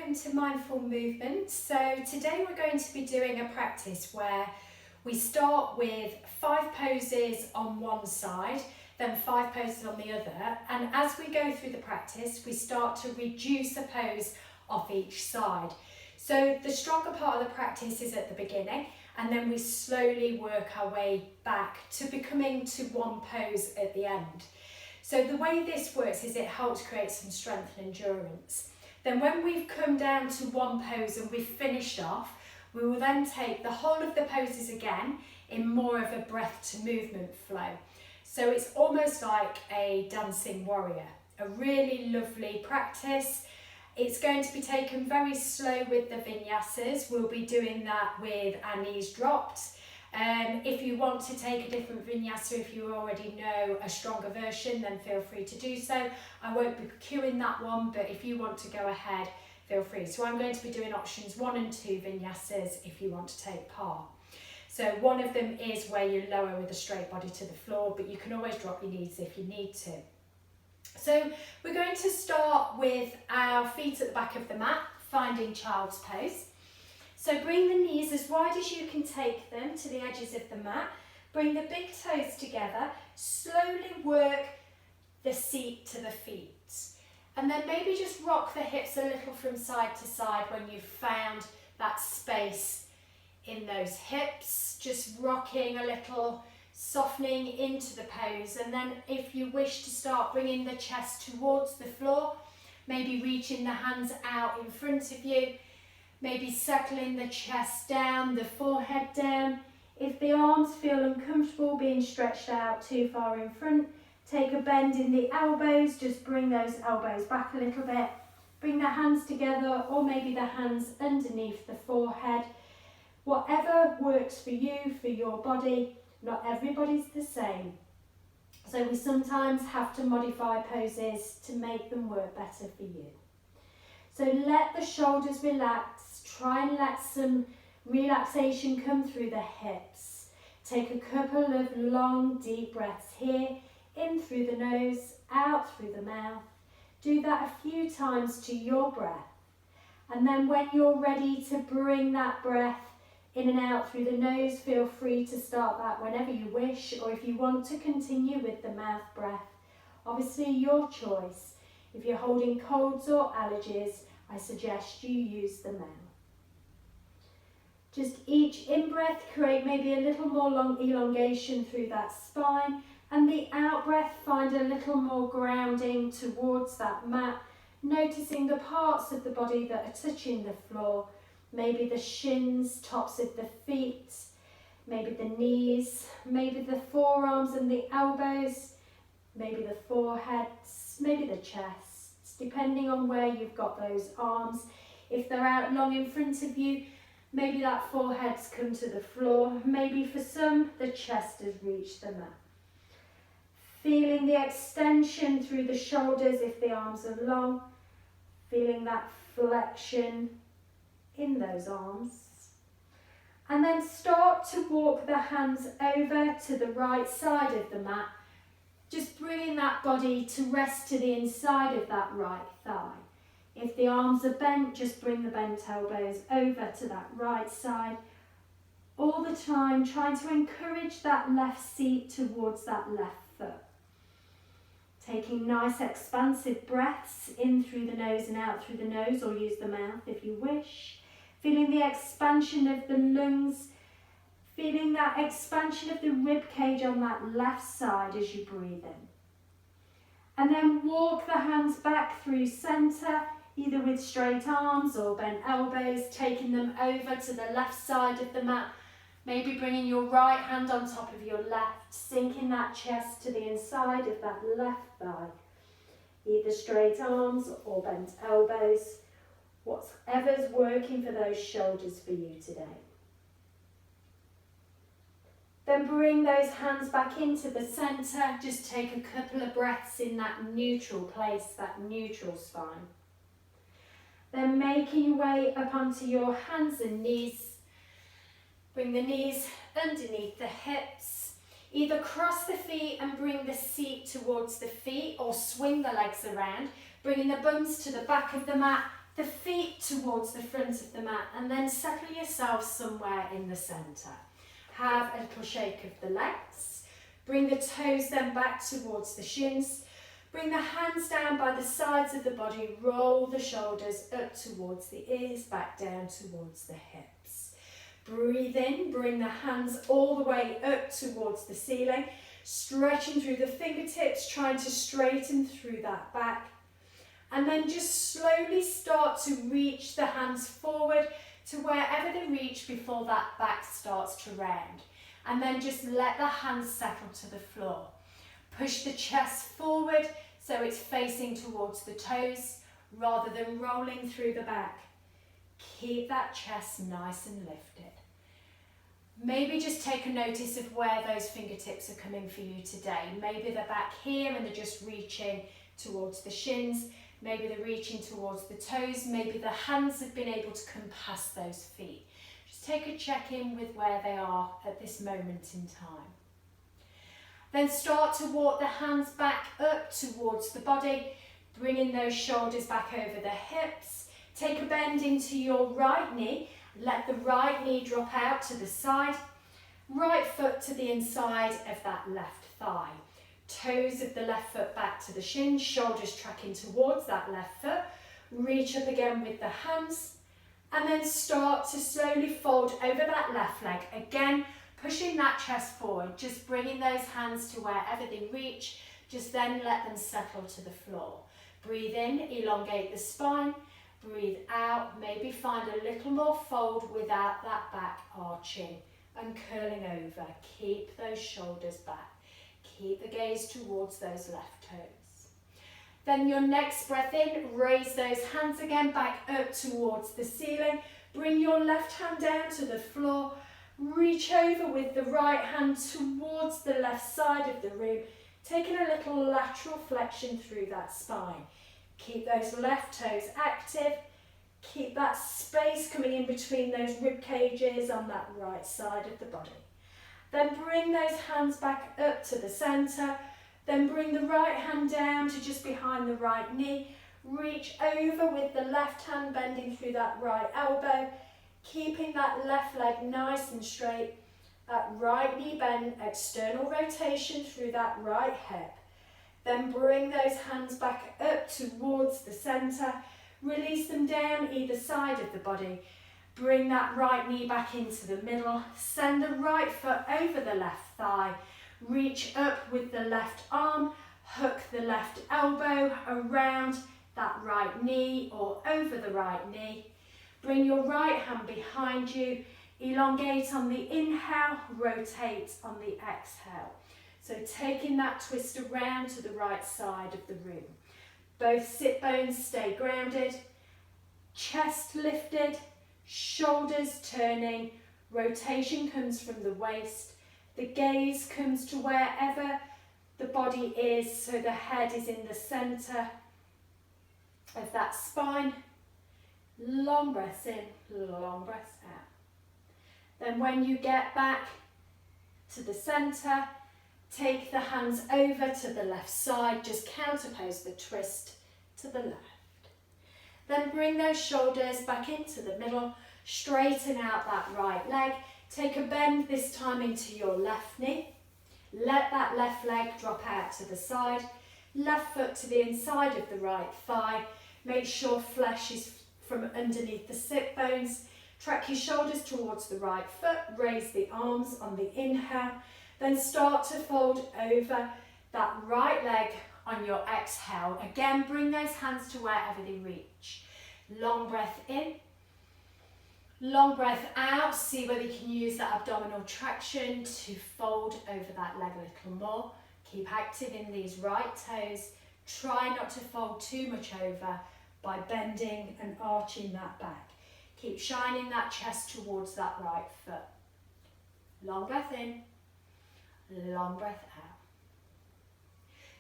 welcome to Mindful Movement. So today we're going to be doing a practice where we start with 5 poses on one side, then 5 poses on the other, and as we go through the practice we start to reduce a pose off each side. So the stronger part of the practice is at the beginning, and then we slowly work our way back to becoming to one pose at the end. So the way this works is it helps create some strength and endurance. Then when we've come down to one pose and we've finished off, we will then take the whole of the poses again in more of a breath to movement flow. So it's almost like a dancing warrior, a really lovely practice. It's going to be taken very slow with the vinyasas. We'll be doing that with our knees dropped. If you want to take a different vinyasa, if you already know a stronger version, then feel free to do so. I won't be cueing that one, but if you want to go ahead, feel free. So I'm going to be doing options 1 and 2 vinyasas if you want to take part. So one of them is where you lower with a straight body to the floor, but you can always drop your knees if you need to. So we're going to start with our feet at the back of the mat, finding child's pose. So bring the knees as wide as you can take them to the edges of the mat. Bring the big toes together. Slowly work the seat to the feet. And then maybe just rock the hips a little from side to side when you've found that space in those hips. Just rocking a little, softening into the pose. And then if you wish to start bringing the chest towards the floor, maybe reaching the hands out in front of you. Maybe settling the chest down, the forehead down. If the arms feel uncomfortable being stretched out too far in front, take a bend in the elbows, just bring those elbows back a little bit. Bring the hands together, or maybe the hands underneath the forehead. Whatever works for you, for your body. Not everybody's the same. So we sometimes have to modify poses to make them work better for you. So let the shoulders relax. Try and let some relaxation come through the hips. Take a couple of long, deep breaths here. In through the nose, out through the mouth. Do that a few times to your breath. And then when you're ready to bring that breath in and out through the nose, feel free to start that whenever you wish, or if you want to continue with the mouth breath. Obviously your choice. If you're holding colds or allergies, I suggest you use the mouth. Just each in-breath, create maybe a little more long elongation through that spine, and the out-breath, find a little more grounding towards that mat, noticing the parts of the body that are touching the floor, maybe the shins, tops of the feet, maybe the knees, maybe the forearms and the elbows, maybe the foreheads, maybe the chest, depending on where you've got those arms. If they're out long in front of you, maybe that forehead's come to the floor. Maybe for some, the chest has reached the mat. Feeling the extension through the shoulders if the arms are long. Feeling that flexion in those arms. And then start to walk the hands over to the right side of the mat. Just bringing that body to rest to the inside of that right thigh. If the arms are bent, just bring the bent elbows over to that right side. All the time, trying to encourage that left seat towards that left foot. Taking nice expansive breaths in through the nose and out through the nose, or use the mouth if you wish. Feeling the expansion of the lungs. Feeling that expansion of the rib cage on that left side as you breathe in. And then walk the hands back through centre, either with straight arms or bent elbows, taking them over to the left side of the mat. Maybe bringing your right hand on top of your left, sinking that chest to the inside of that left thigh. Either straight arms or bent elbows, whatever's working for those shoulders for you today. Then bring those hands back into the centre. Just take a couple of breaths in that neutral place, that neutral spine. Then making your way up onto your hands and knees. Bring the knees underneath the hips. Either cross the feet and bring the seat towards the feet, or swing the legs around, bringing the bums to the back of the mat, the feet towards the front of the mat, and then settle yourself somewhere in the centre. Have a little shake of the legs. Bring the toes then back towards the shins. Bring the hands down by the sides of the body. Roll the shoulders up towards the ears, back down towards the hips. Breathe in, bring the hands all the way up towards the ceiling, stretching through the fingertips, trying to straighten through that back. And then just slowly start to reach the hands forward to wherever they reach before that back starts to round. And then just let the hands settle to the floor. Push the chest forward so it's facing towards the toes rather than rolling through the back. Keep that chest nice and lifted. Maybe just take a notice of where those fingertips are coming for you today. Maybe they're back here and they're just reaching towards the shins. Maybe they're reaching towards the toes. Maybe the hands have been able to come past those feet. Just take a check-in with where they are at this moment in time. Then start to walk the hands back up towards the body, bringing those shoulders back over the hips. Take a bend into your right knee. Let the right knee drop out to the side. Right foot to the inside of that left thigh. Toes of the left foot back to the shins, shoulders tracking towards that left foot. Reach up again with the hands. And then start to slowly fold over that left leg. Again, pushing that chest forward, just bringing those hands to wherever they reach. Just then let them settle to the floor. Breathe in, elongate the spine. Breathe out, maybe find a little more fold without that back arching and curling over. Keep those shoulders back. Keep the gaze towards those left toes. Then your next breath in, raise those hands again back up towards the ceiling. Bring your left hand down to the floor. Reach over with the right hand towards the left side of the room, taking a little lateral flexion through that spine. Keep those left toes active. Keep that space coming in between those rib cages on that right side of the body. Then bring those hands back up to the centre. Then bring the right hand down to just behind the right knee. Reach over with the left hand bending through that right elbow. Keeping that left leg nice and straight. That right knee bend, external rotation through that right hip. Then bring those hands back up towards the centre. Release them down either side of the body. Bring that right knee back into the middle. Send the right foot over the left thigh. Reach up with the left arm. Hook the left elbow around that right knee or over the right knee. Bring your right hand behind you. Elongate on the inhale, rotate on the exhale. So taking that twist around to the right side of the room. Both sit bones stay grounded, chest lifted, shoulders turning, rotation comes from the waist, the gaze comes to wherever the body is, so the head is in the centre of that spine. Long breaths in, long breaths out. Then when you get back to the centre, take the hands over to the left side, just counterpose the twist to the left. Then bring those shoulders back into the middle, straighten out that right leg. Take a bend this time into your left knee. Let that left leg drop out to the side. Left foot to the inside of the right thigh. Make sure flesh is from underneath the sit bones. Track your shoulders towards the right foot. Raise the arms on the inhale. Then start to fold over that right leg on your exhale. Again, bring those hands to wherever they reach. Long breath in. Long breath out. See whether you can use that abdominal traction to fold over that leg a little more. Keep active in these right toes. Try not to fold too much over by bending and arching that back. Keep shining that chest towards that right foot. Long breath in. Long breath out.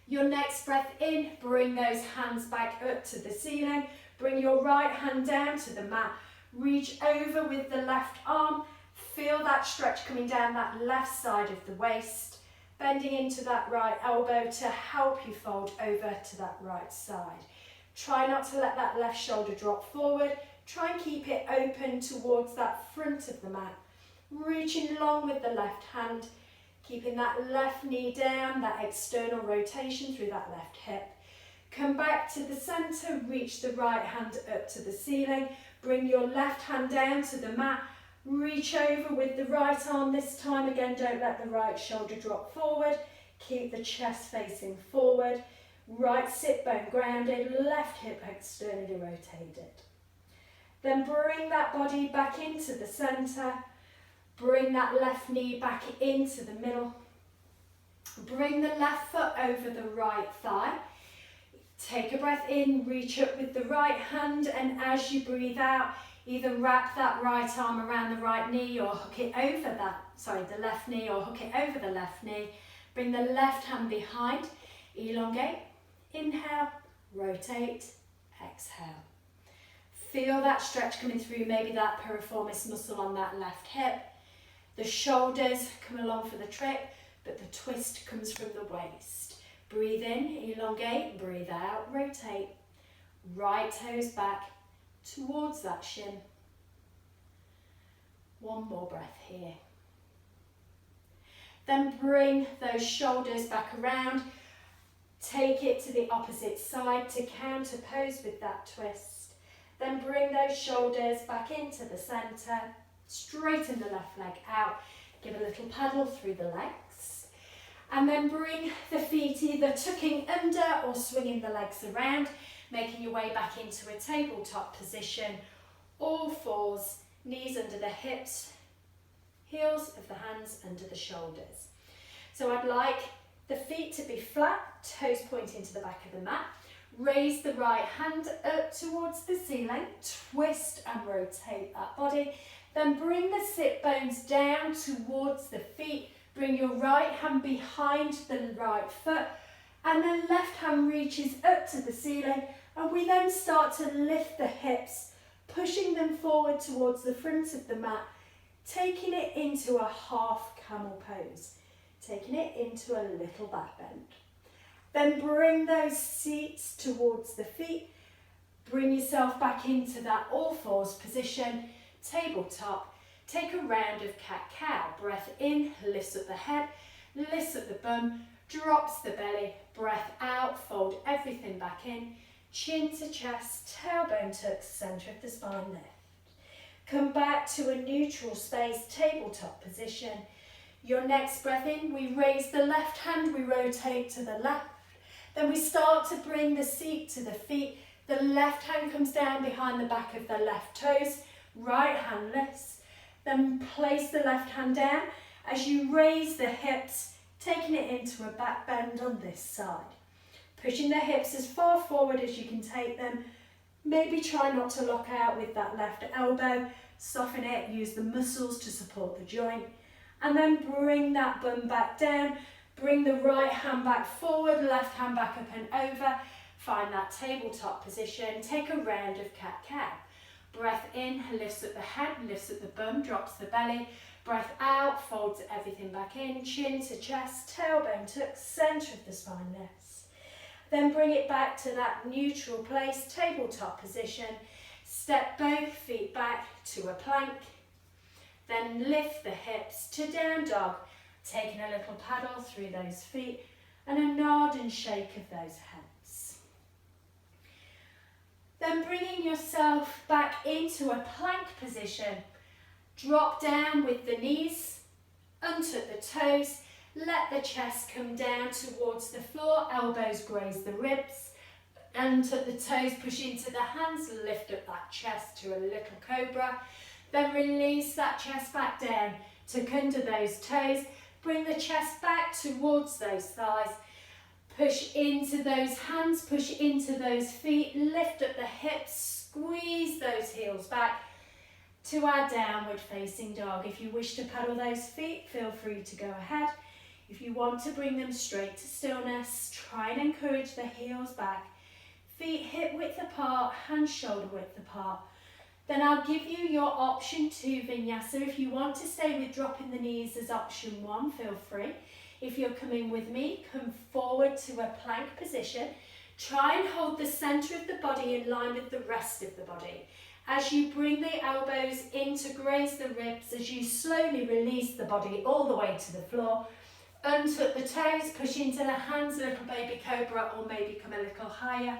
Your next breath in, bring those hands back up to the ceiling. Bring your right hand down to the mat. Reach over with the left arm. Feel that stretch coming down that left side of the waist. Bending into that right elbow to help you fold over to that right side. Try not to let that left shoulder drop forward. Try and keep it open towards that front of the mat. Reaching long with the left hand, keeping that left knee down, that external rotation through that left hip. Come back to the center, reach the right hand up to the ceiling. Bring your left hand down to the mat. Reach over with the right arm this time. Again, don't let the right shoulder drop forward. Keep the chest facing forward. Right sit bone grounded, left hip externally rotated. Then bring that body back into the center. Bring that left knee back into the middle. Bring the left foot over the right thigh. Take a breath in, reach up with the right hand, and as you breathe out, either wrap that right arm around the right knee or hook it over the left knee or hook it over the left knee. Bring the left hand behind, elongate, inhale, rotate, exhale. Feel that stretch coming through, maybe that piriformis muscle on that left hip. The shoulders come along for the trip, but the twist comes from the waist. Breathe in, elongate, breathe out, rotate. Right toes back towards that shin. One more breath here. Then bring those shoulders back around. Take it to the opposite side to counter pose with that twist. Then bring those shoulders back into the center. Straighten the left leg out. Give a little paddle through the legs. And then bring the feet either tucking under or swinging the legs around, making your way back into a tabletop position. All fours, knees under the hips, heels of the hands under the shoulders. So I'd like the feet to be flat, toes pointing to the back of the mat. Raise the right hand up towards the ceiling, twist and rotate that body. Then bring the sit bones down towards the feet. Bring your right hand behind the right foot, and then left hand reaches up to the ceiling, and we then start to lift the hips, pushing them forward towards the front of the mat, taking it into a half camel pose, taking it into a little back bend. Then bring those seats towards the feet, bring yourself back into that all fours position, tabletop. Take a round of cat-cow. Breath in, lifts up the head, lifts up the bum, drops the belly. Breath out, fold everything back in. Chin to chest, tailbone tucks, centre of the spine lift. Come back to a neutral space, tabletop position. Your next breath in, we raise the left hand, we rotate to the left. Then we start to bring the seat to the feet. The left hand comes down behind the back of the left toes. Right hand lifts. Then place the left hand down as you raise the hips, taking it into a back bend on this side. Pushing the hips as far forward as you can take them. Maybe try not to lock out with that left elbow. Soften it, use the muscles to support the joint. And then bring that bum back down. Bring the right hand back forward, left hand back up and over. Find that tabletop position. Take a round of cat-cow. Breath in, lifts up the head, lifts up the bum, drops the belly. Breath out, folds everything back in, chin to chest, tailbone tucks, centre of the spine lifts. Then bring it back to that neutral place, tabletop position. Step both feet back to a plank. Then lift the hips to down dog, taking a little paddle through those feet and a nod and shake of those hands. Then bringing yourself back into a plank position. Drop down with the knees, untuck the toes, let the chest come down towards the floor, elbows graze the ribs, untuck the toes, push into the hands, lift up that chest to a little cobra. Then release that chest back down, tuck under those toes, bring the chest back towards those thighs. Push into those hands, push into those feet, lift up the hips, squeeze those heels back to our downward facing dog. If you wish to paddle those feet, feel free to go ahead. If you want to bring them straight to stillness, try and encourage the heels back. Feet hip width apart, hands shoulder width apart. Then I'll give you your option 2 vinyasa. If you want to stay with dropping the knees as option 1, feel free. If you're coming with me, come forward to a plank position. Try and hold the centre of the body in line with the rest of the body. As you bring the elbows in to graze the ribs, as you slowly release the body all the way to the floor, untuck the toes, push into the hands, little baby cobra, or maybe come a little higher.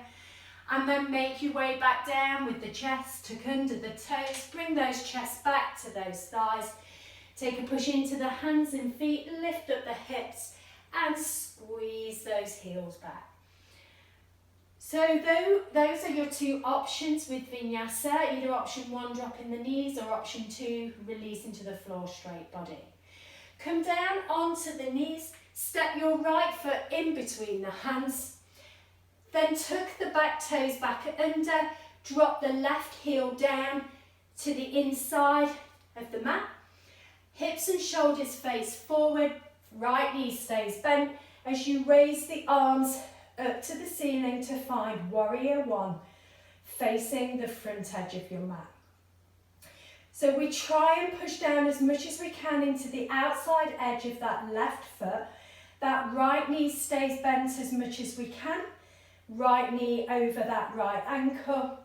And then make your way back down with the chest, tuck under the toes, bring those chests back to those thighs. Take a push into the hands and feet, lift up the hips and squeeze those heels back. So those are your two options with vinyasa, either option 1, drop in the knees, or option 2, release into the floor, straight body. Come down onto the knees, step your right foot in between the hands, then tuck the back toes back under, drop the left heel down to the inside of the mat. Hips and shoulders face forward, right knee stays bent as you raise the arms up to the ceiling to find warrior 1, facing the front edge of your mat. So we try and push down as much as we can into the outside edge of that left foot. That right knee stays bent as much as we can. Right knee over that right ankle.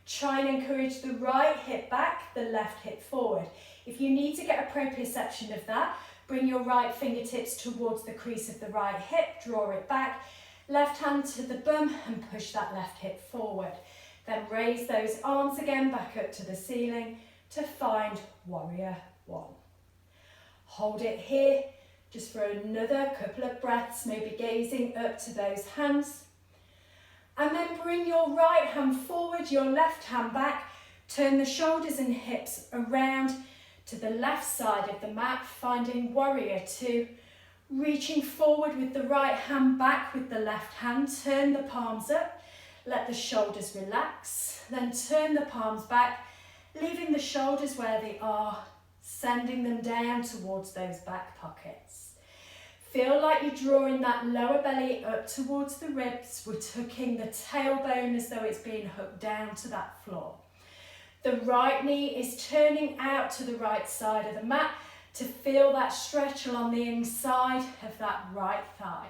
Try and encourage the right hip back, the left hip forward. If you need to get a proprioception of that, bring your right fingertips towards the crease of the right hip, draw it back. Left hand to the bum and push that left hip forward. Then raise those arms again back up to the ceiling to find warrior 1. Hold it here just for another couple of breaths, maybe gazing up to those hands. And then bring your right hand forward, your left hand back. Turn the shoulders and hips around to the left side of the mat, finding warrior 2. Reaching forward with the right hand back with the left hand, turn the palms up, let the shoulders relax, then turn the palms back, leaving the shoulders where they are, sending them down towards those back pockets. Feel like you're drawing that lower belly up towards the ribs. We're tucking the tailbone as though it's being hooked down to that floor. The right knee is turning out to the right side of the mat, to feel that stretch along the inside of that right thigh.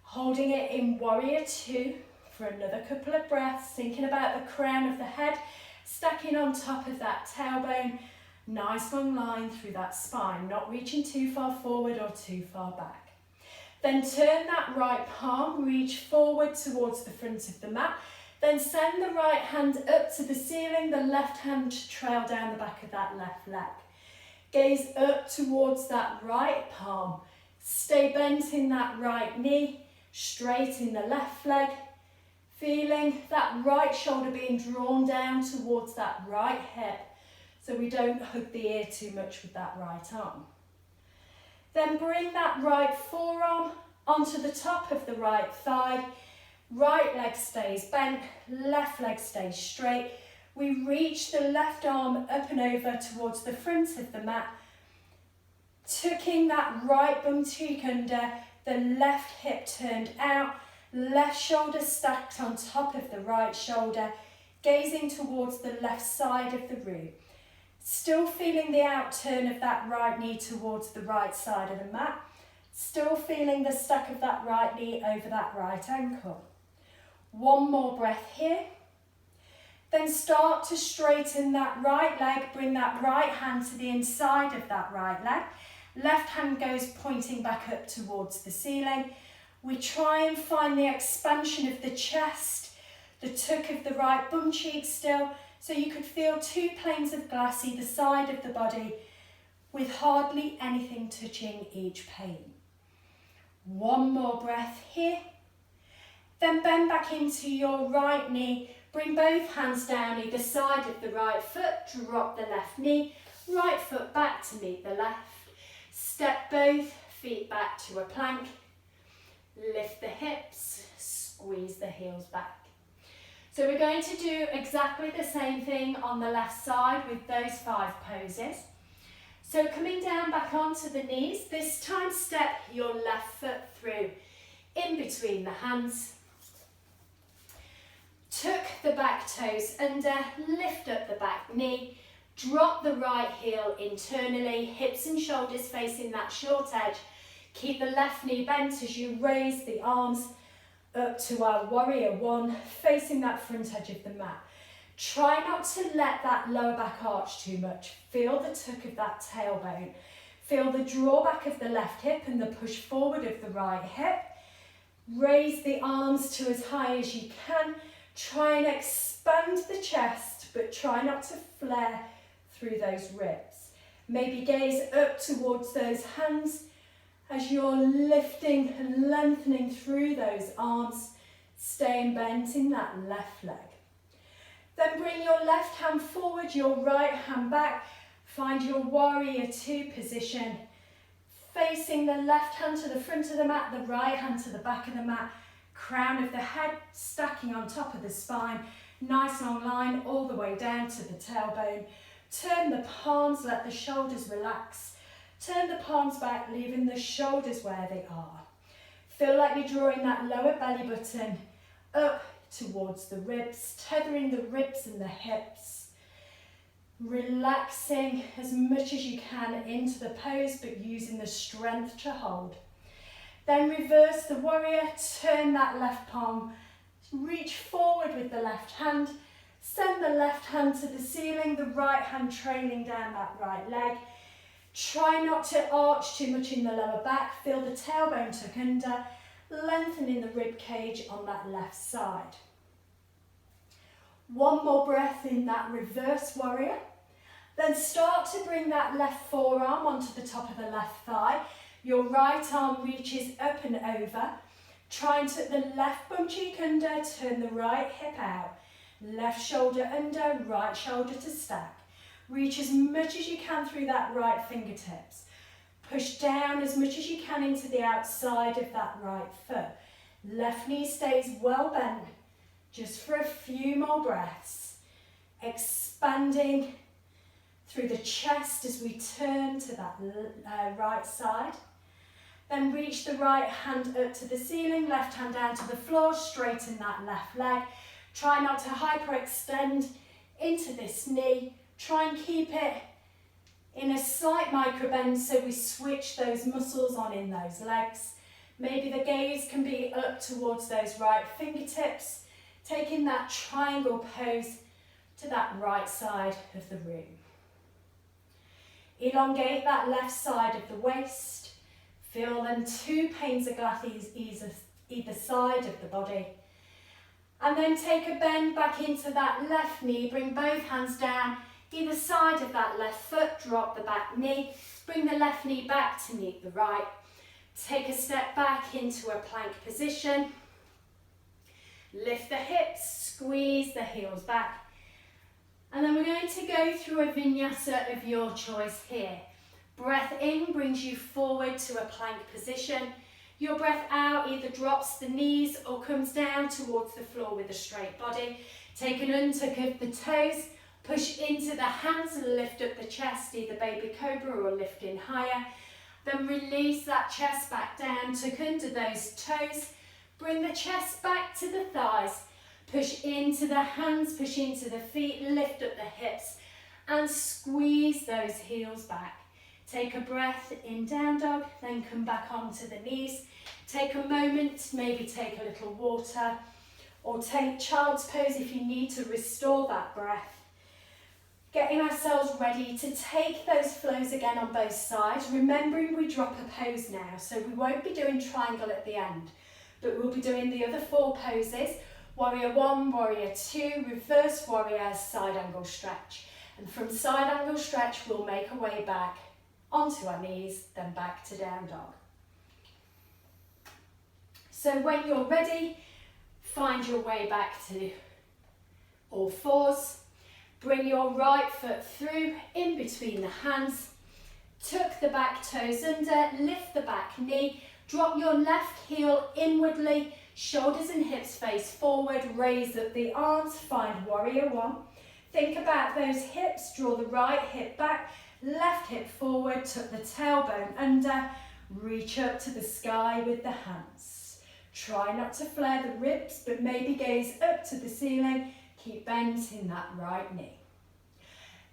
Holding it in warrior 2 for another couple of breaths, thinking about the crown of the head, stacking on top of that tailbone, nice long line through that spine, not reaching too far forward or too far back. Then turn that right palm, reach forward towards the front of the mat, then send the right hand up to the ceiling, the left hand to trail down the back of that left leg. Gaze up towards that right palm. Stay bent in that right knee, straight in the left leg. Feeling that right shoulder being drawn down towards that right hip, so we don't hug the ear too much with that right arm. Then bring that right forearm onto the top of the right thigh. Right leg stays bent, left leg stays straight. We reach the left arm up and over towards the front of the mat, tucking that right bum cheek under, the left hip turned out, left shoulder stacked on top of the right shoulder, gazing towards the left side of the room. Still feeling the outturn of that right knee towards the right side of the mat, still feeling the stack of that right knee over that right ankle. One more breath here. Then start to straighten that right leg, bring that right hand to the inside of that right leg. Left hand goes pointing back up towards the ceiling. We try and find the expansion of the chest, the tuck of the right bum cheek still, so you could feel 2 planes of glass either side of the body with hardly anything touching each pane. One more breath here. Then bend back into your right knee. Bring both hands down either side of the right foot, drop the left knee, right foot back to meet the left. Step both feet back to a plank, lift the hips, squeeze the heels back. So we're going to do exactly the same thing on the left side with those 5 poses. So coming down back onto the knees, this time step your left foot through, in between the hands. Tuck the back toes under, lift up the back knee, drop the right heel internally, hips and shoulders facing that short edge. Keep the left knee bent as you raise the arms Up to our warrior one, facing that front edge of the mat. Try not to let that lower back arch too much. Feel the tuck of that tailbone. Feel the draw back of the left hip and the push forward of the right hip. Raise the arms to as high as you can. Try and expand the chest, but try not to flare through those ribs. Maybe gaze up towards those hands as you're lifting and lengthening through those arms, staying bent in that left leg. Then bring your left hand forward, your right hand back. Find your warrior two position. Facing the left hand to the front of the mat, the right hand to the back of the mat. Crown of the head stacking on top of the spine. Nice long line all the way down to the tailbone. Turn the palms, let the shoulders relax. Turn the palms back, leaving the shoulders where they are. Feel like you're drawing that lower belly button up towards the ribs, tethering the ribs and the hips. Relaxing as much as you can into the pose, but using the strength to hold. Then reverse the warrior, turn that left palm, reach forward with the left hand, send the left hand to the ceiling, the right hand trailing down that right leg. Try not to arch too much in the lower back, feel the tailbone tuck under, lengthening the rib cage on that left side. One more breath in that reverse warrior. Then start to bring that left forearm onto the top of the left thigh. Your right arm reaches up and over. Try and tuck the left bum cheek under, turn the right hip out. Left shoulder under, right shoulder to stack. Reach as much as you can through that right fingertips. Push down as much as you can into the outside of that right foot. Left knee stays well bent. Just for a few more breaths. Expanding through the chest as we turn to that right side. Then reach the right hand up to the ceiling, left hand down to the floor, straighten that left leg. Try not to hyperextend into this knee. Try and keep it in a slight micro bend so we switch those muscles on in those legs. Maybe the gaze can be up towards those right fingertips, taking that triangle pose to that right side of the room. Elongate that left side of the waist. Feel them two panes of glass either side of the body. And then take a bend back into that left knee. Bring both hands down either side of that left foot. Drop the back knee. Bring the left knee back to meet the right. Take a step back into a plank position. Lift the hips, squeeze the heels back. And then we're going to go through a vinyasa of your choice here. Breath in brings you forward to a plank position. Your breath out either drops the knees or comes down towards the floor with a straight body. Take an untuck of the toes, push into the hands and lift up the chest, either baby cobra or lifting higher. Then release that chest back down, tuck under those toes. Bring the chest back to the thighs, push into the hands, push into the feet, lift up the hips and squeeze those heels back. Take a breath in down dog, then come back onto the knees. Take a moment, maybe take a little water or take child's pose if you need to restore that breath. Getting ourselves ready to take those flows again on both sides, remembering we drop a pose now, so we won't be doing triangle at the end. But we'll be doing the other four poses, warrior one, warrior two, reverse warrior, side angle stretch. And from side angle stretch, we'll make our way back onto our knees, then back to down dog. So when you're ready, find your way back to all fours. Bring your right foot through, in between the hands. Tuck the back toes under, lift the back knee. Drop your left heel inwardly, shoulders and hips face forward, raise up the arms, find warrior one. Think about those hips, draw the right hip back, left hip forward, tuck the tailbone under, reach up to the sky with the hands. Try not to flare the ribs, but maybe gaze up to the ceiling, keep bent in that right knee.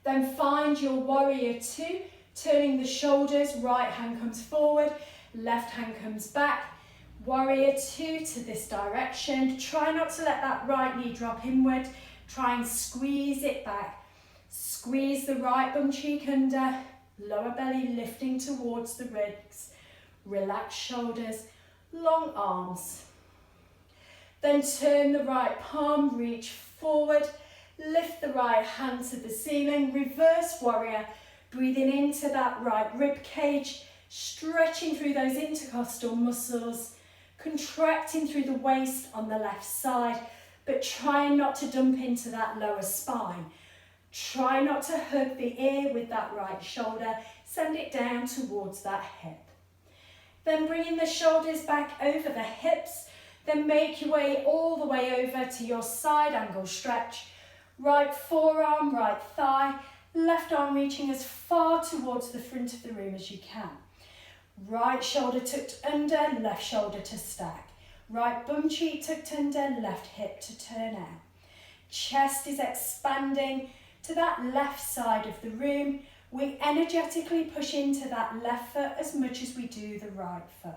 Then find your warrior two, turning the shoulders, right hand comes forward, left hand comes back. Warrior two to this direction. Try not to let that right knee drop inward. Try and squeeze it back. Squeeze the right bum cheek under. Lower belly lifting towards the ribs. Relax shoulders, long arms. Then turn the right palm, reach forward. Lift the right hand to the ceiling. Reverse warrior. Breathing into that right rib cage. Stretching through those intercostal muscles. Contracting through the waist on the left side, but trying not to dump into that lower spine. Try not to hug the ear with that right shoulder. Send it down towards that hip. Then bringing the shoulders back over the hips. Then make your way all the way over to your side angle stretch. Right forearm, right thigh. Left arm reaching as far towards the front of the room as you can. Right shoulder tucked under, left shoulder to stack. Right bum cheek tucked under, left hip to turn out. Chest is expanding to that left side of the room. We energetically push into that left foot as much as we do the right foot.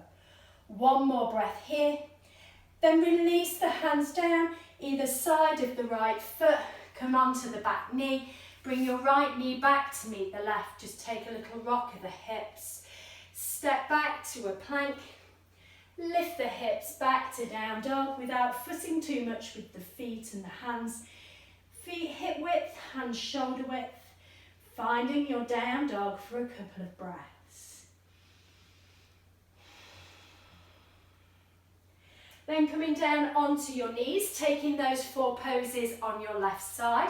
One more breath here. Then release the hands down, either side of the right foot. Come onto the back knee. Bring your right knee back to meet the left. Just take a little rock of the hips. Step back to a plank, lift the hips back to down dog without fussing too much with the feet and the hands. Feet hip width, hands shoulder width, finding your down dog for a couple of breaths. Then coming down onto your knees, taking those 4 poses on your left side.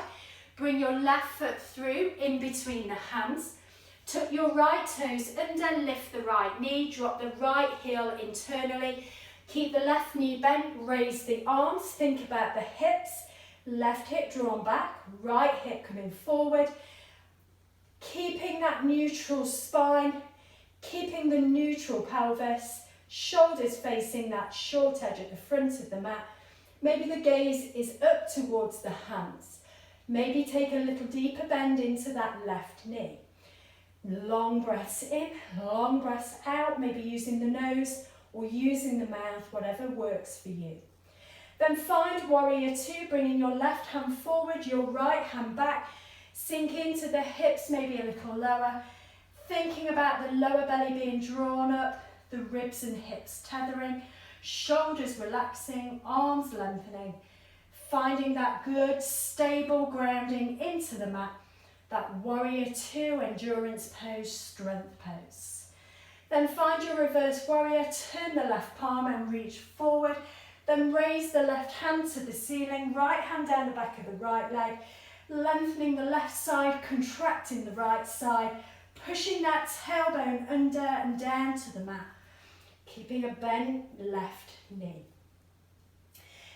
Bring your left foot through in between the hands. Tuck your right toes under, lift the right knee, drop the right heel internally. Keep the left knee bent, raise the arms, think about the hips. Left hip drawn back, right hip coming forward. Keeping that neutral spine, keeping the neutral pelvis, shoulders facing that short edge at the front of the mat. Maybe the gaze is up towards the hands. Maybe take a little deeper bend into that left knee. Long breaths in, long breaths out, maybe using the nose or using the mouth, whatever works for you. Then find warrior two, bringing your left hand forward, your right hand back. Sink into the hips, maybe a little lower. Thinking about the lower belly being drawn up, the ribs and hips tethering, shoulders relaxing, arms lengthening. Finding that good, stable grounding into the mat. That warrior two, endurance pose, strength pose. Then find your reverse warrior, turn the left palm and reach forward. Then raise the left hand to the ceiling, right hand down the back of the right leg, lengthening the left side, contracting the right side, pushing that tailbone under and down to the mat, keeping a bent left knee.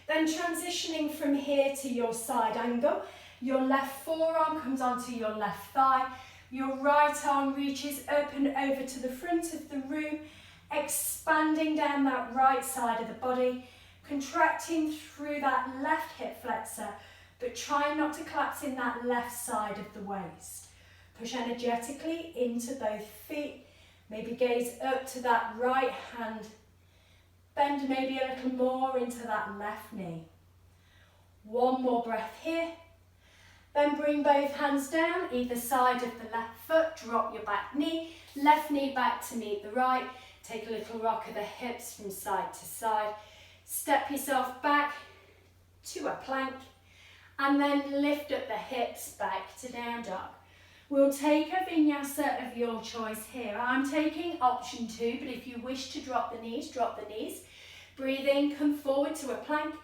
Then transitioning from here to your side angle. Your left forearm comes onto your left thigh. Your right arm reaches up and over to the front of the room, expanding down that right side of the body, contracting through that left hip flexor, but trying not to collapse in that left side of the waist. Push energetically into both feet. Maybe gaze up to that right hand. Bend maybe a little more into that left knee. One more breath here. Then bring both hands down, either side of the left foot, drop your back knee, left knee back to meet the right. Take a little rock of the hips from side to side. Step yourself back to a plank and then lift up the hips back to down dog. We'll take a vinyasa of your choice here. I'm taking option 2, but if you wish to drop the knees, drop the knees. Breathe in, come forward to a plank.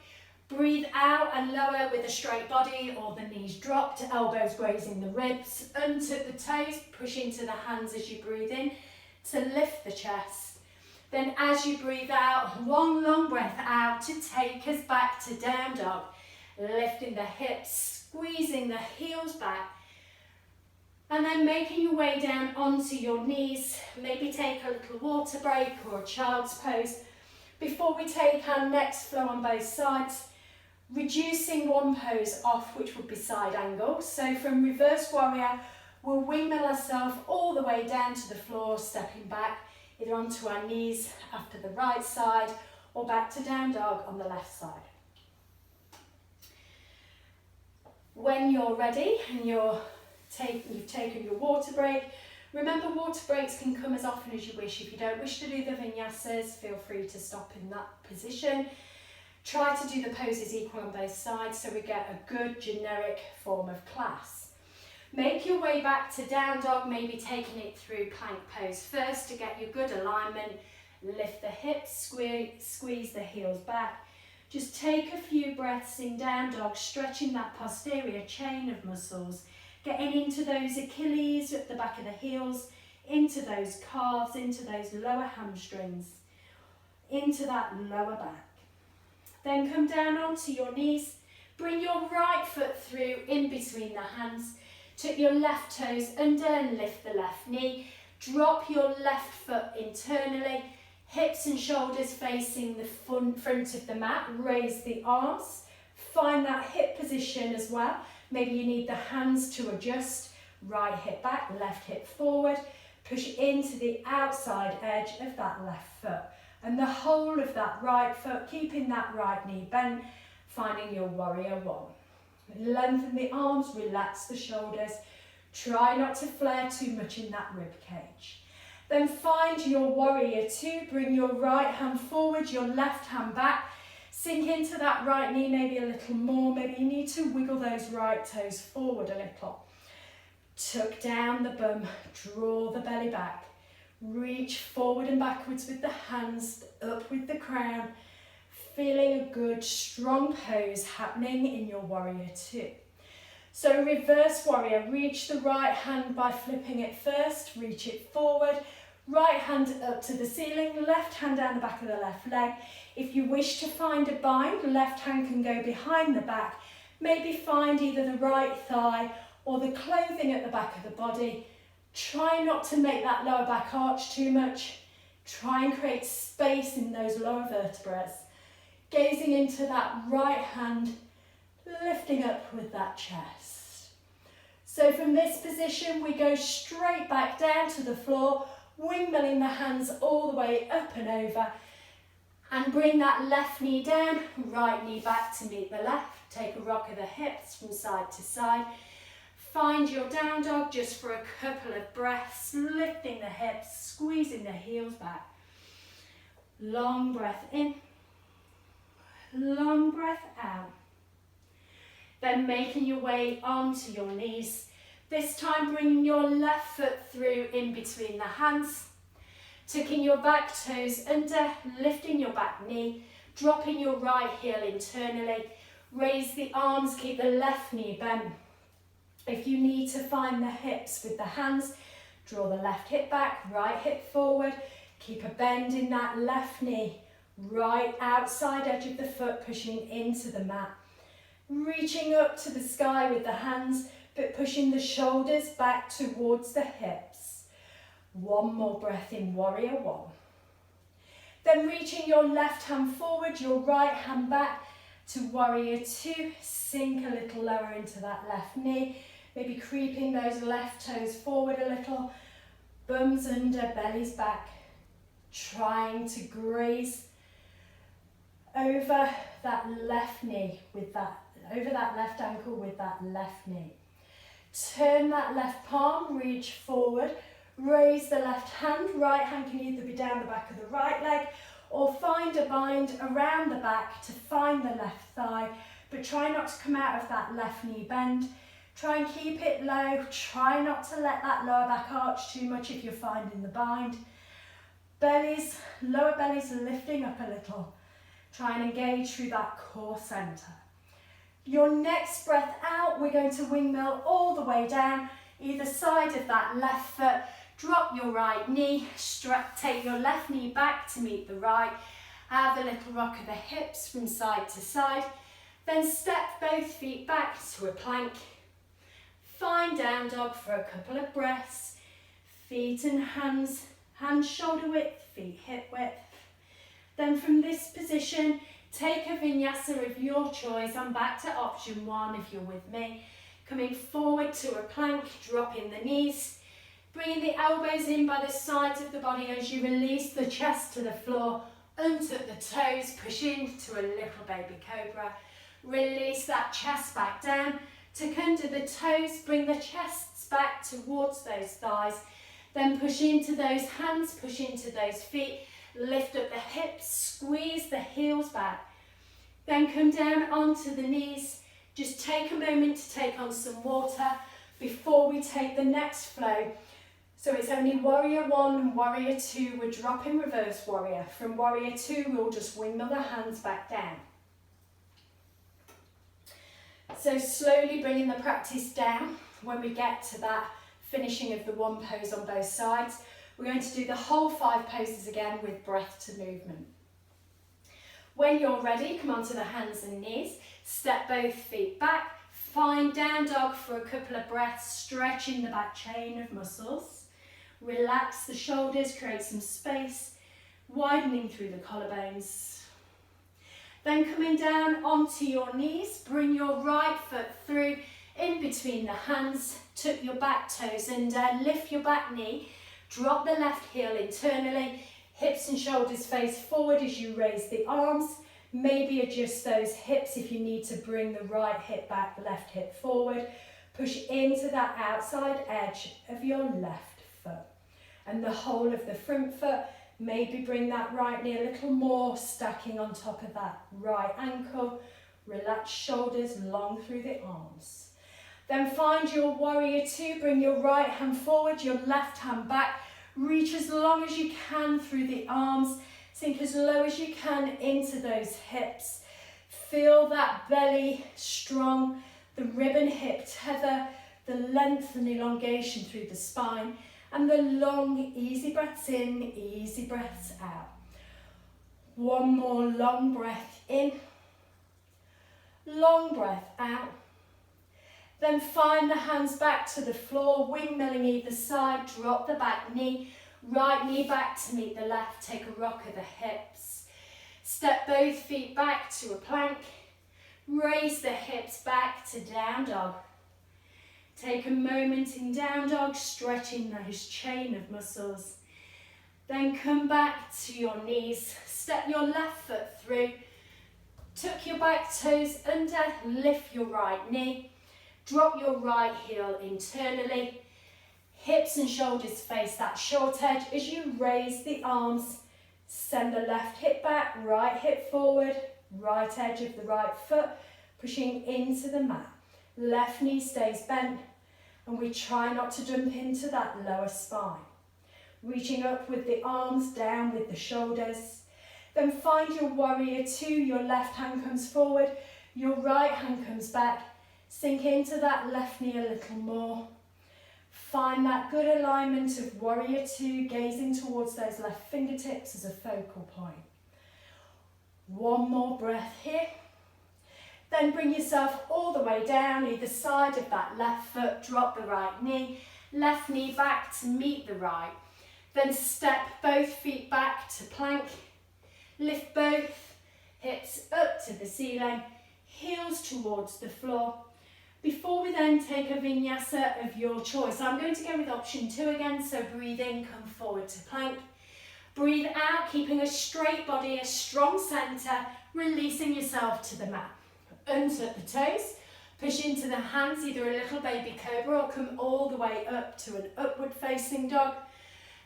Breathe out and lower with a straight body or the knees dropped, elbows grazing the ribs. Untuck the toes, push into the hands as you breathe in to lift the chest. Then as you breathe out, long breath out to take us back to down dog. Lifting the hips, squeezing the heels back. And then making your way down onto your knees. Maybe take a little water break or a child's pose. Before we take our next flow on both sides, reducing one pose off, which would be side angle. So from reverse warrior, we'll wingman ourselves all the way down to the floor, stepping back, either onto our knees after the right side, or back to down dog on the left side. When you're ready and you've taken your water break, remember water breaks can come as often as you wish. If you don't wish to do the vinyasas, feel free to stop in that position. Try to do the poses equal on both sides so we get a good generic form of class. Make your way back to down dog, maybe taking it through plank pose first to get your good alignment. Lift the hips, squeeze the heels back. Just take a few breaths in down dog, stretching that posterior chain of muscles, getting into those Achilles at the back of the heels, into those calves, into those lower hamstrings, into that lower back. Then come down onto your knees, bring your right foot through in between the hands, tuck your left toes under and lift the left knee, drop your left foot internally, hips and shoulders facing the front of the mat, raise the arms, find that hip position as well. Maybe you need the hands to adjust, right hip back, left hip forward, push into the outside edge of that left foot. And the whole of that right foot, keeping that right knee bent, finding your warrior one. Lengthen the arms, relax the shoulders. Try not to flare too much in that rib cage. Then find your warrior two, bring your right hand forward, your left hand back. Sink into that right knee maybe a little more. Maybe you need to wiggle those right toes forward a little. Tuck down the bum, draw the belly back. Reach forward and backwards with the hands, up with the crown. Feeling a good strong pose happening in your warrior two. So reverse warrior, reach the right hand by flipping it first, reach it forward. Right hand up to the ceiling, left hand down the back of the left leg. If you wish to find a bind, left hand can go behind the back. Maybe find either the right thigh or the clothing at the back of the body. Try not to make that lower back arch too much. Try and create space in those lower vertebrae. Gazing into that right hand, lifting up with that chest. So from this position, we go straight back down to the floor, windmilling the hands all the way up and over, and bring that left knee down, right knee back to meet the left. Take a rock of the hips from side to side. Find your down dog just for a couple of breaths, lifting the hips, squeezing the heels back. Long breath in, long breath out. Then making your way onto your knees. This time bringing your left foot through in between the hands. Tucking your back toes under, lifting your back knee, dropping your right heel internally. Raise the arms, keep the left knee bent. If you need to find the hips with the hands, draw the left hip back, right hip forward. Keep a bend in that left knee. Right outside edge of the foot pushing into the mat. Reaching up to the sky with the hands, but pushing the shoulders back towards the hips. One more breath in warrior one. Then reaching your left hand forward, your right hand back to warrior two. Sink a little lower into that left knee. Maybe creeping those left toes forward a little. Bums under, bellies back. Trying to graze over that left knee with that, over that left ankle with that left knee. Turn that left palm, reach forward, raise the left hand. Right hand can either be down the back of the right leg or find a bind around the back to find the left thigh, but try not to come out of that left knee bend. Try and keep it low. Try not to let that lower back arch too much if you're finding the bind. Bellies, lower bellies lifting up a little. Try and engage through that core centre. Your next breath out, we're going to windmill all the way down, either side of that left foot. Drop your right knee, take your left knee back to meet the right. Have a little rock of the hips from side to side. Then step both feet back to a plank. Find down dog for a couple of breaths. Feet and hands shoulder width, feet hip width. Then from this position, take a vinyasa of your choice. I'm back to option one if you're with me. Coming forward to a plank, dropping the knees. Bringing the elbows in by the sides of the body as you release the chest to the floor. Untuck the toes, push into a little baby cobra. Release that chest back down. Tuck under the toes, bring the chests back towards those thighs. Then push into those hands, push into those feet. Lift up the hips, squeeze the heels back. Then come down onto the knees. Just take a moment to take on some water before we take the next flow. So it's only warrior one and warrior two. We're dropping reverse warrior. From warrior two, we'll just windmill the hands back down. So slowly bringing the practice down when we get to that finishing of the one pose on both sides. We're going to do the whole 5 poses again with breath to movement. When you're ready, come onto the hands and knees. Step both feet back. Find down dog for a couple of breaths, stretching the back chain of muscles. Relax the shoulders, create some space, widening through the collarbones. Then coming down onto your knees, bring your right foot through in between the hands, tuck your back toes under, lift your back knee, drop the left heel internally, hips and shoulders face forward as you raise the arms. Maybe adjust those hips if you need to bring the right hip back, left hip forward. Push into that outside edge of your left foot. And the whole of the front foot, maybe bring that right knee a little more, stacking on top of that right ankle. Relax shoulders long through the arms. Then find your warrior two, bring your right hand forward, your left hand back. Reach as long as you can through the arms. Sink as low as you can into those hips. Feel that belly strong, the ribbon hip tether, the length and elongation through the spine, and the long, easy breaths in, easy breaths out. One more long breath in, long breath out. Then find the hands back to the floor, windmilling either side, drop the back knee, right knee back to meet the left, take a rock of the hips. Step both feet back to a plank, raise the hips back to down dog. Take a moment in down dog, stretching those chain of muscles. Then come back to your knees, step your left foot through, tuck your back toes under, lift your right knee, drop your right heel internally, hips and shoulders face that short edge as you raise the arms, send the left hip back, right hip forward, right edge of the right foot, pushing into the mat. Left knee stays bent and we try not to jump into that lower spine. Reaching up with the arms, down with the shoulders. Then find your warrior two, your left hand comes forward, your right hand comes back. Sink into that left knee a little more. Find that good alignment of warrior two, gazing towards those left fingertips as a focal point. One more breath here. Then bring yourself all the way down either side of that left foot, drop the right knee, left knee back to meet the right. Then step both feet back to plank, lift both hips up to the ceiling, heels towards the floor. Before we then take a vinyasa of your choice, I'm going to go with option 2 again, so breathe in, come forward to plank. Breathe out, keeping a straight body, a strong centre, releasing yourself to the mat. Untuck the toes, push into the hands, either a little baby cobra or come all the way up to an upward facing dog.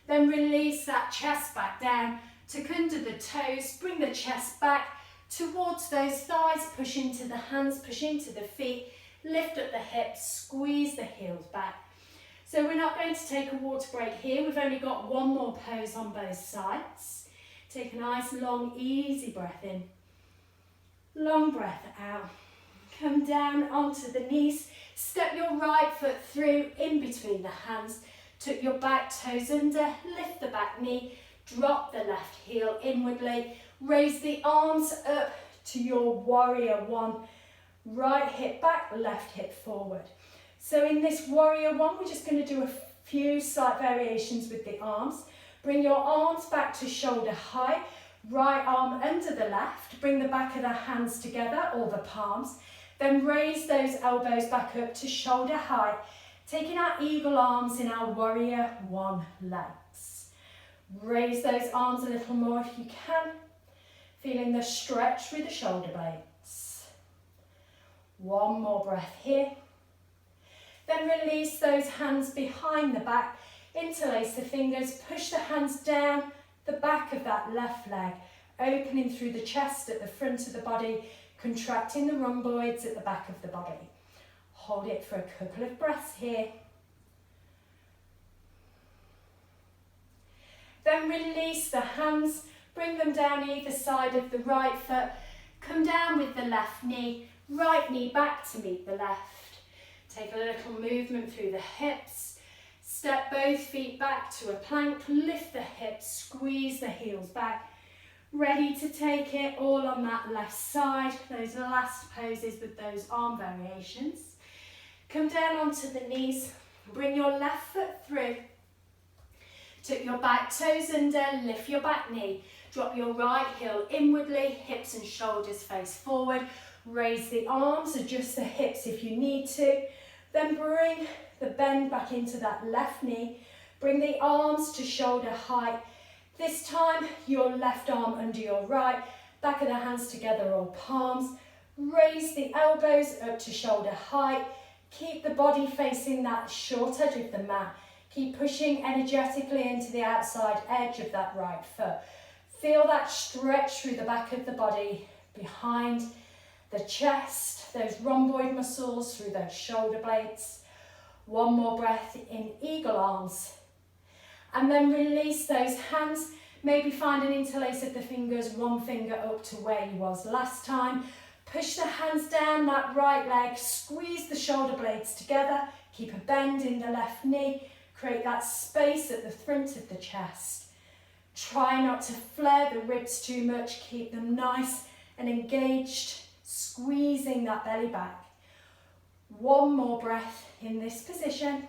Then release that chest back down, tuck under the toes, bring the chest back towards those thighs, push into the hands, push into the feet, lift up the hips, squeeze the heels back. So we're not going to take a water break here, we've only got one more pose on both sides. Take a nice long easy breath in. Long breath out. Come down onto the knees. Step your right foot through in between the hands. Tuck your back toes under. Lift the back knee. Drop the left heel inwardly. Raise the arms up to your warrior one. Right hip back, left hip forward. So in this warrior one, we're just going to do a few slight variations with the arms. Bring your arms back to shoulder high. Right arm under the left, bring the back of the hands together or the palms, then raise those elbows back up to shoulder high, taking our eagle arms in our warrior one legs. Raise those arms a little more if you can, Feeling the stretch through the shoulder blades. One more breath here. Then release those hands behind the back. Interlace the fingers, push the hands down the back of that left leg, opening through the chest at the front of the body, contracting the rhomboids at the back of the body. Hold it for a couple of breaths here. Then release the hands, bring them down either side of the right foot, come down with the left knee, right knee back to meet the left. Take a little movement through the hips, step both feet back to a plank, lift the hips, squeeze the heels back. Ready to take it all on that left side, those last poses with those arm variations. Come down onto the knees, bring your left foot through. Tuck your back toes under, lift your back knee. Drop your right heel inwardly, hips and shoulders face forward. Raise the arms, adjust the hips if you need to. Then bring the bend back into that left knee. Bring the arms to shoulder height. This time, your left arm under your right. Back of the hands together or palms. Raise the elbows up to shoulder height. Keep the body facing that short edge of the mat. Keep pushing energetically into the outside edge of that right foot. Feel that stretch through the back of the body, behind the chest, those rhomboid muscles through those shoulder blades. One more breath in eagle arms. And then release those hands. Maybe find an interlace of the fingers, one finger up to where you was last time. Push the hands down that right leg, squeeze the shoulder blades together. Keep a bend in the left knee. Create that space at the front of the chest. Try not to flare the ribs too much. Keep them nice and engaged, squeezing that belly back. One more breath in this position.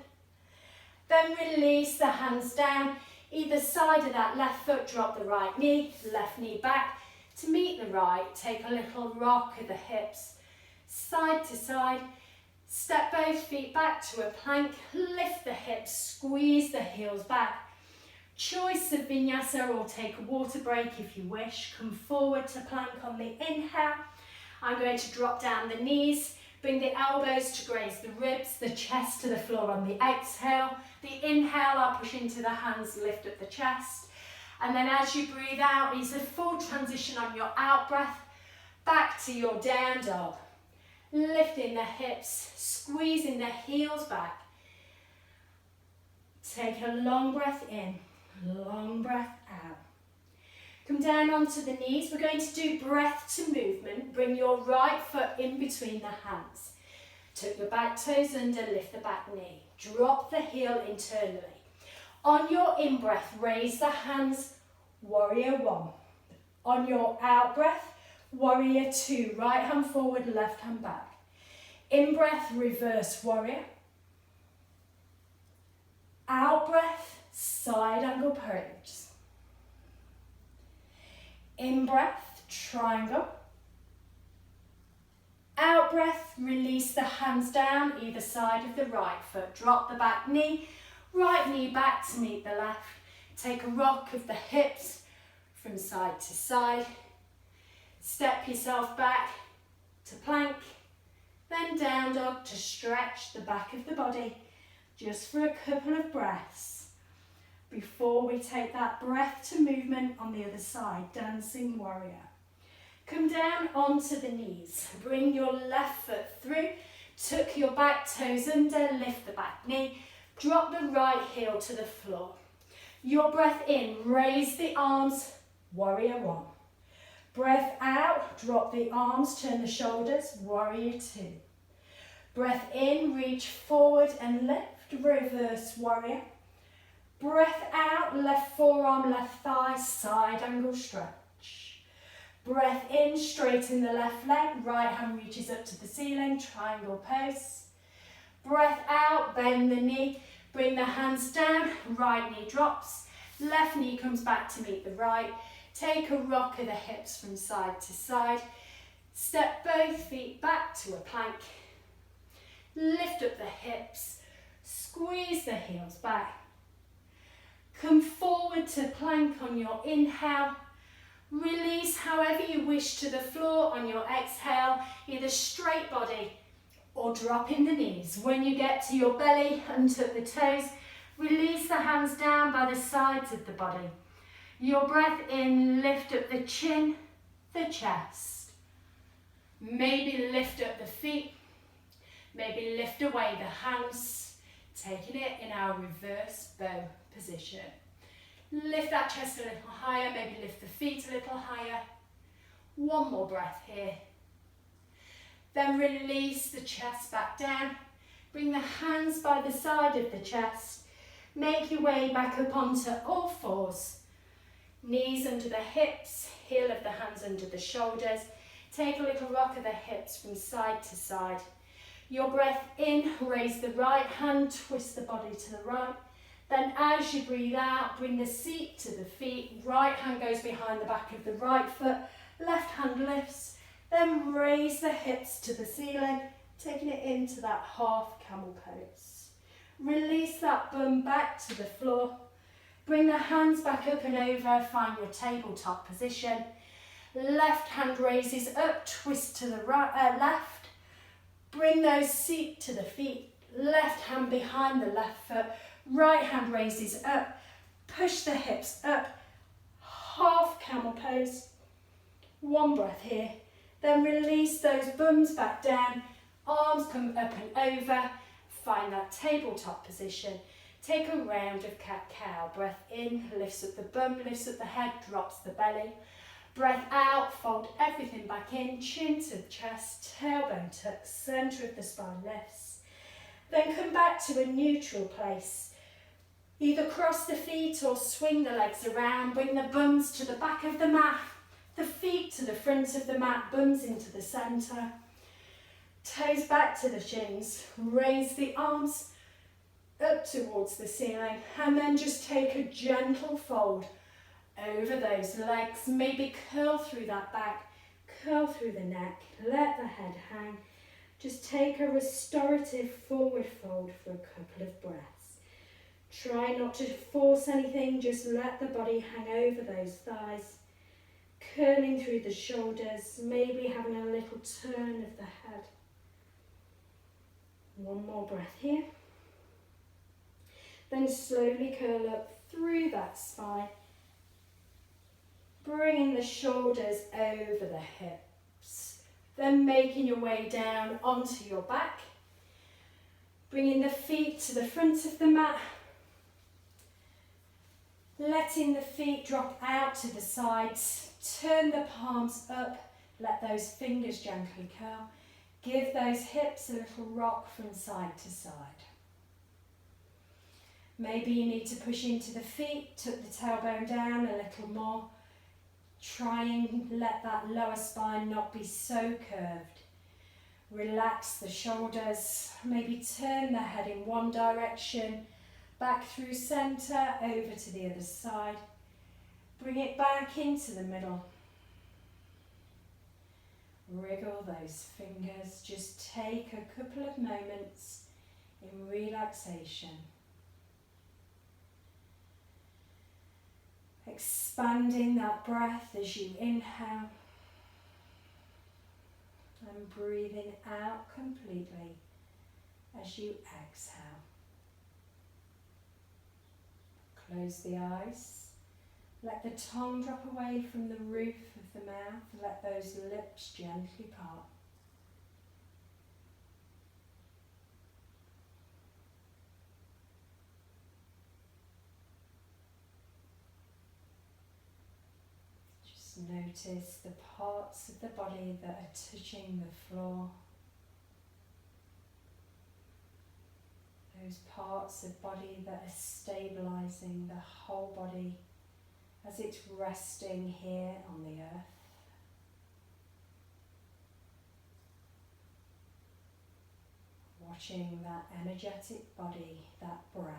Then release the hands down. Either side of that left foot, drop the right knee, left knee back to meet the right. Take a little rock of the hips, side to side. Step both feet back to a plank, lift the hips, squeeze the heels back. Choice of vinyasa, or take a water break if you wish. Come forward to plank on the inhale. I'm going to drop down the knees, bring the elbows to graze the ribs, the chest to the floor on the exhale. The inhale, I'll push into the hands, lift up the chest. And then as you breathe out, it's a full transition on your out breath, back to your down dog. Lifting the hips, squeezing the heels back. Take a long breath in, long breath out. Come down onto the knees. We're going to do breath to movement. Bring your right foot in between the hands. Tuck your back toes under, lift the back knee. Drop the heel internally. On your in-breath, raise the hands, warrior one. On your out-breath, warrior two. Right hand forward, left hand back. In-breath, reverse warrior. Out-breath, side angle pose. In-breath, triangle. Out-breath, release the hands down either side of the right foot. Drop the back knee, right knee back to meet the left. Take a rock of the hips from side to side. Step yourself back to plank, then down dog to stretch the back of the body just for a couple of breaths before we take that breath to movement on the other side, dancing warrior. Come down onto the knees, bring your left foot through, tuck your back toes under, lift the back knee, drop the right heel to the floor. Your breath in, raise the arms, warrior one. Breath out, drop the arms, turn the shoulders, warrior two. Breath in, reach forward and lift, reverse warrior. Breath out, left forearm, left thigh, side angle stretch. Breath in, straighten the left leg, right hand reaches up to the ceiling, triangle pose. Breath out, bend the knee, bring the hands down, right knee drops, left knee comes back to meet the right. Take a rock of the hips from side to side. Step both feet back to a plank. Lift up the hips, squeeze the heels back. Come forward to plank on your inhale. Release however you wish to the floor on your exhale, either straight body or drop in the knees. When you get to your belly and tuck the toes, release the hands down by the sides of the body. Your breath in, lift up the chin, the chest. Maybe lift up the feet, maybe lift away the hands, taking it in our reverse bow position. Lift that chest a little higher, maybe lift the feet a little higher. One more breath here. Then release the chest back down. Bring the hands by the side of the chest. Make your way back up onto all fours. Knees under the hips, heel of the hands under the shoulders. Take a little rock of the hips from side to side. Your breath in, raise the right hand, twist the body to the right. Then as you breathe out, bring the seat to the feet. Right hand goes behind the back of the right foot. Left hand lifts. Then raise the hips to the ceiling, taking it into that half camel pose. Release that bum back to the floor. Bring the hands back up and over, find your tabletop position. Left hand raises up, twist to the right, left. Bring those seat to the feet. Left hand behind the left foot. Right hand raises up. Push the hips up. Half camel pose. One breath here. Then release those bums back down. Arms come up and over. Find that tabletop position. Take a round of cat-cow. Breath in, lifts up the bum, lifts up the head, drops the belly. Breath out, fold everything back in, chin to the chest, tailbone tucks, centre of the spine lifts. Then come back to a neutral place. Either cross the feet or swing the legs around. Bring the bums to the back of the mat, the feet to the front of the mat, bums into the centre. Toes back to the shins. Raise the arms up towards the ceiling and then just take a gentle fold over those legs. Maybe curl through that back, curl through the neck, let the head hang. Just take a restorative forward fold for a couple of breaths. Try not to force anything, just let the body hang over those thighs. Curling through the shoulders, maybe having a little turn of the head. One more breath here. Then slowly curl up through that spine. Bringing the shoulders over the hips. Then making your way down onto your back. Bringing the feet to the front of the mat. Letting the feet drop out to the sides. Turn the palms up. Let those fingers gently curl. Give those hips a little rock from side to side. Maybe you need to push into the feet, tuck the tailbone down a little more. Try and let that lower spine not be so curved. Relax the shoulders, maybe turn the head in one direction, back through centre, over to the other side. Bring it back into the middle. Wriggle those fingers, just take a couple of moments in relaxation. Expanding that breath as you inhale and breathing out completely as you exhale. Close the eyes. Let the tongue drop away from the roof of the mouth. Let those lips gently part. Just notice the parts of the body that are touching the floor. Those parts of body that are stabilising the whole body as it's resting here on the earth. Watching that energetic body, that breath,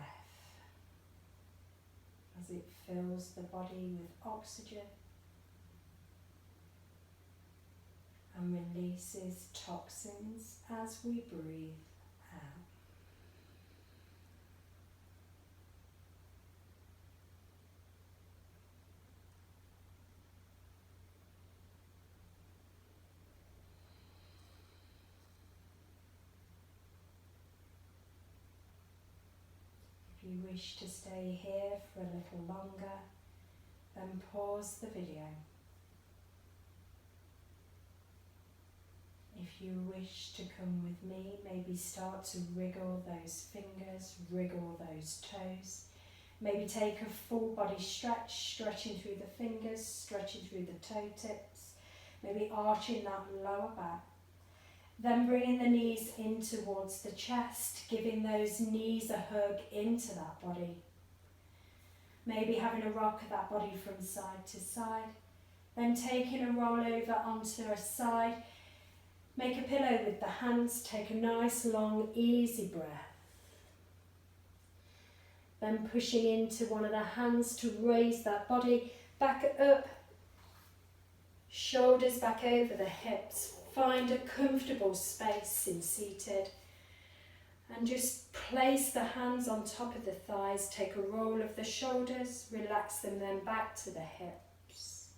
as it fills the body with oxygen and releases toxins as we breathe out. you wish to stay here for a little longer, then pause the video. If you wish to come with me, maybe start to wriggle those fingers, wriggle those toes. Maybe take a full body stretch, stretching through the fingers, stretching through the toe tips. Maybe arching that lower back. Then bringing the knees in towards the chest, giving those knees a hug into that body. Maybe having a rock of that body from side to side. Then taking a roll over onto a side. Make a pillow with the hands, take a nice long easy breath. Then pushing into one of the hands to raise that body back up. Shoulders back over the hips. Find a comfortable space in seated. And just place the hands on top of the thighs. Take a roll of the shoulders. Relax them then back to the hips.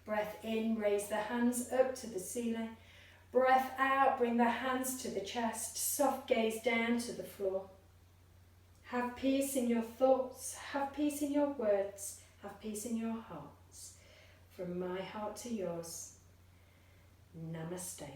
Breath in, raise the hands up to the ceiling. Breath out, bring the hands to the chest, soft gaze down to the floor. Have peace in your thoughts, have peace in your words, have peace in your hearts. From my heart to yours, Namaste.